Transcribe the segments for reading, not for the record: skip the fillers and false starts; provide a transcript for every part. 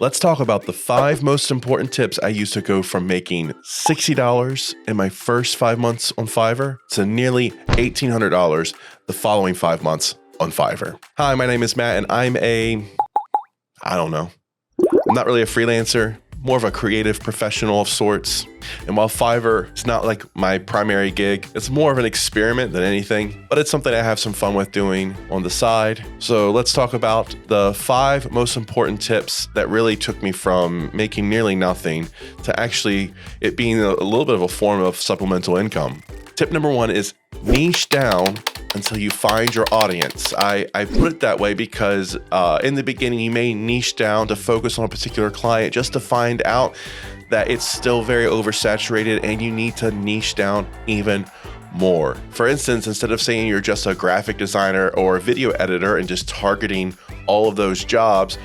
Let's talk about the 5 most important tips I used to go from making $60 in my first 5 months on Fiverr to nearly $1,800 the following 5 months on Fiverr. Hi, my name is Matt, and I'm I'm not really a freelancer, more of a creative professional of sorts. And while Fiverr is not like my primary gig, it's more of an experiment than anything, but it's something I have some fun with doing on the side. So let's talk about the 5 most important tips that really took me from making nearly nothing to actually it being a little bit of a form of supplemental income. Tip number 1 is niche down until you find your audience. I put it that way because in the beginning, you may niche down to focus on a particular client just to find out that it's still very oversaturated and you need to niche down even more. For instance, instead of saying you're just a graphic designer or a video editor and just targeting all of those jobs,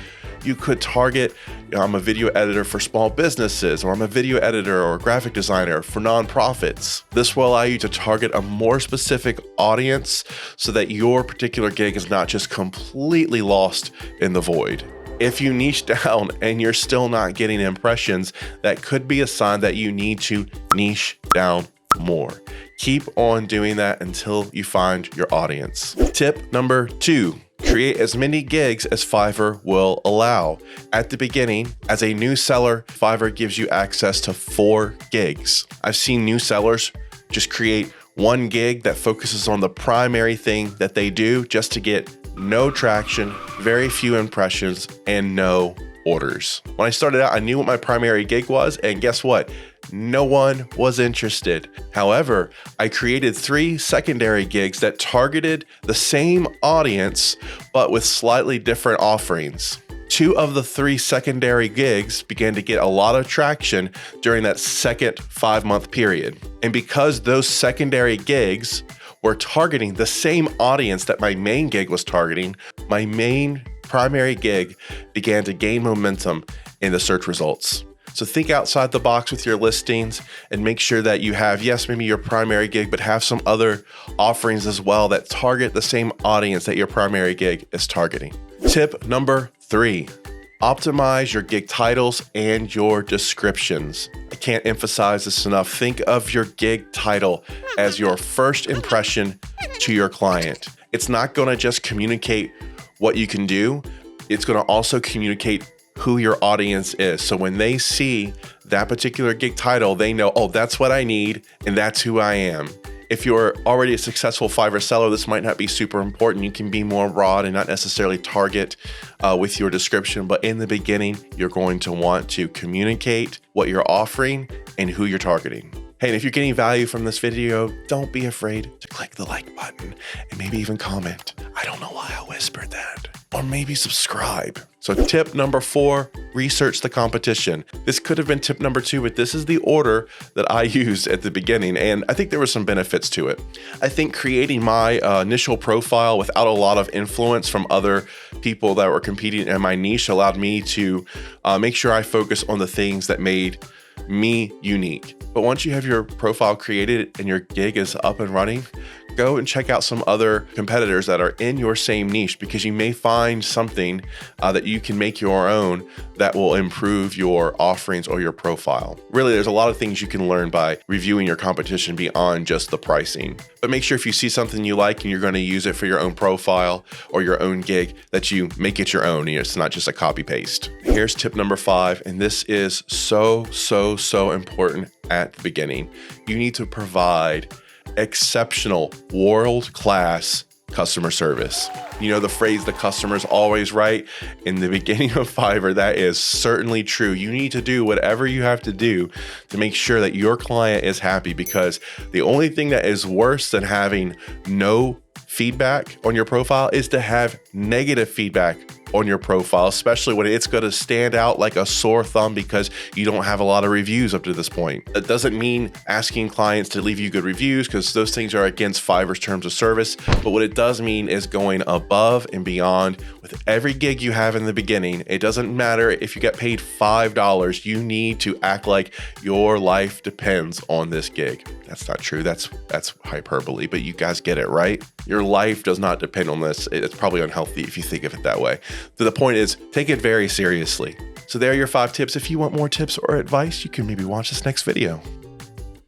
you could target, I'm a video editor for small businesses, or I'm a video editor or graphic designer for nonprofits. This will allow you to target a more specific audience so that your particular gig is not just completely lost in the void. If you niche down and you're still not getting impressions, that could be a sign that you need to niche down more. Keep on doing that until you find your audience. Tip number 2. Create as many gigs as Fiverr will allow. At the beginning, as a new seller, Fiverr gives you access to 4 gigs. I've seen new sellers just create 1 gig that focuses on the primary thing that they do just to get no traction, very few impressions, and no orders. When I started out, I knew what my primary gig was, and guess what? No one was interested. However, I created 3 secondary gigs that targeted the same audience, but with slightly different offerings. 2 of the 3 secondary gigs began to get a lot of traction during that second 5-month period. And because those secondary gigs were targeting the same audience that my main gig was targeting, my main primary gig began to gain momentum in the search results. So think outside the box with your listings and make sure that you have, yes, maybe your primary gig, but have some other offerings as well that target the same audience that your primary gig is targeting. Tip number 3, optimize your gig titles and your descriptions. I can't emphasize this enough. Think of your gig title as your first impression to your client. It's not going to just communicate what you can do. It's going to also communicate who your audience is. So when they see that particular gig title, they know, oh, that's what I need, and that's who I am. If you're already a successful Fiverr seller, this might not be super important. You can be more broad and not necessarily target with your description. But in the beginning, you're going to want to communicate what you're offering and who you're targeting. Hey, and if you're getting value from this video, don't be afraid to click the like button and maybe even comment. I don't know why I whispered that. Or maybe subscribe. So tip number 4, research the competition. This could have been tip number 2, but this is the order that I used at the beginning. And I think there were some benefits to it. I think creating my initial profile without a lot of influence from other people that were competing in my niche allowed me to make sure I focus on the things that made me unique. But once you have your profile created and your gig is up and running, go and check out some other competitors that are in your same niche, because you may find something that you can make your own that will improve your offerings or your profile. Really, there's a lot of things you can learn by reviewing your competition beyond just the pricing. But make sure if you see something you like and you're going to use it for your own profile or your own gig, that you make it your own. It's not just a copy paste. Here's tip number 5, and this is so important at the beginning. You need to provide exceptional, world-class customer service. You know the phrase, the customer's always right? In the beginning of Fiverr, that is certainly true. You need to do whatever you have to do to make sure that your client is happy, because the only thing that is worse than having no feedback on your profile is to have negative feedback on your profile, especially when it's going to stand out like a sore thumb because you don't have a lot of reviews up to this point. That doesn't mean asking clients to leave you good reviews, because those things are against Fiverr's terms of service. But what it does mean is going above and beyond with every gig you have in the beginning. It doesn't matter if you get paid $5, you need to act like your life depends on this gig. That's not true. That's hyperbole, but you guys get it, right? Your life does not depend on this. It's probably unhealthy if you think of it that way. The point is, take it very seriously. So there are your 5 tips. If you want more tips or advice, you can maybe watch this next video.